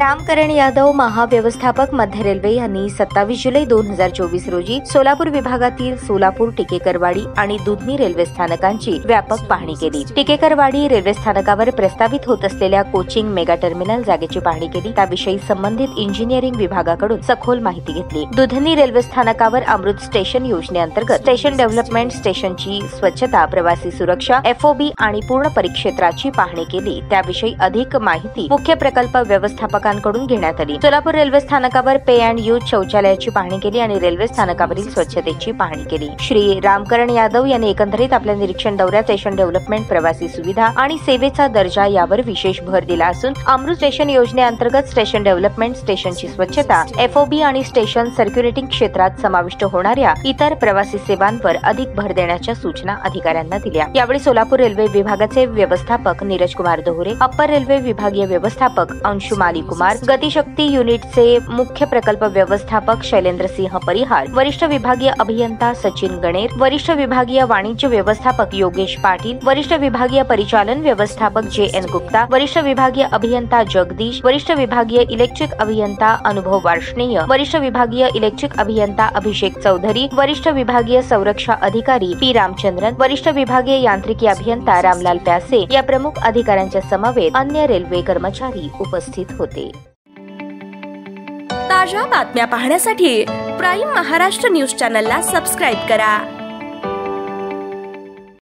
रामकरण यादव महाव्यवस्थापक मध्य रेल्वे यांनी 27 जुलै 2024 रोजी सोलापूर विभागातील सोलापूर टिकेकरवाडी आणि दुधनी रेल्वे स्थानकांची व्यापक पाहणी केली। टिकेकरवाडी रेल्वे स्थानकावर प्रस्तावित होत असलेल्या कोचिंग मेगा टर्मिनल जागेची पाहणी केली। त्याविषयी संबंधित इंजिनिअरिंग विभागाकडून सखोल माहिती घेतली। दुधनी रेल्वे स्थानकावर अमृत स्टेशन योजनेअंतर्गत स्टेशन डेव्हलपमेंट, स्टेशनची स्वच्छता, प्रवासी सुरक्षा, FOB आणि पूर्ण परिक्षेत्राची पाहणी केली। त्याविषयी अधिक माहिती मुख्य प्रकल्प व्यवस्थापकांकडून घेण्यात आली। सोलापूर रेल्वे स्थानकावर पे अँड यूज शौचालयाची पाहणी केली आणि रेल्वे स्थानकावरील स्वच्छतेची पाहणी केली। श्री रामकरण यादव यांनी एकंदरीत आपल्या निरीक्षण दौऱ्यात स्टेशन डेव्हलपमेंट, प्रवासी सुविधा आणि सेवेचा दर्जा यावर विशेष भर दिला असून अमृत स्टेशन योजनेअंतर्गत स्टेशन डेव्हलपमेंट, स्टेशनची स्वच्छता, FOB आणि स्टेशन सर्क्युलेटिंग क्षेत्रात समाविष्ट होणाऱ्या इतर प्रवासी सेवांवर अधिक भर देण्याच्या सूचना अधिकाऱ्यांना दिल्या। यावेळी सोलापूर रेल्वे विभागाचे व्यवस्थापक नीरज कुमार दोहरे, अप्पर रेल्वे विभागीय व्यवस्थापक अंशुमाली कुमार, गतिशक्ती युनिटचे मुख्य प्रकल्प व्यवस्थापक शैलेंद्र सिंह परिहार, वरिष्ठ विभागीय अभियंता सचिन गणेर, वरिष्ठ विभागीय वाणिज्य व्यवस्थापक योगेश पाटील, वरिष्ठ विभागीय परिचालन व्यवस्थापक JN गुप्ता, वरिष्ठ विभागीय अभियंता जगदीश, वरिष्ठ विभागीय इलेक्ट्रिक अभियंता अनुभव वार्ष्णेय, वरिष्ठ विभागीय इलेक्ट्रिक अभियंता अभिषेक चौधरी, वरिष्ठ विभागीय संरक्षा अधिकारी P रामचंद्रन, वरिष्ठ विभागीय यांत्रिकी अभियंता रामलाल प्यासे या प्रमुख अधिकाऱ्यांच्या समवेत अन्य रेल्वे कर्मचारी उपस्थित होते। ताज्या बातम्या पाहण्यासाठी प्राईम महाराष्ट्र न्यूज चॅनलला सबस्क्राईब करा।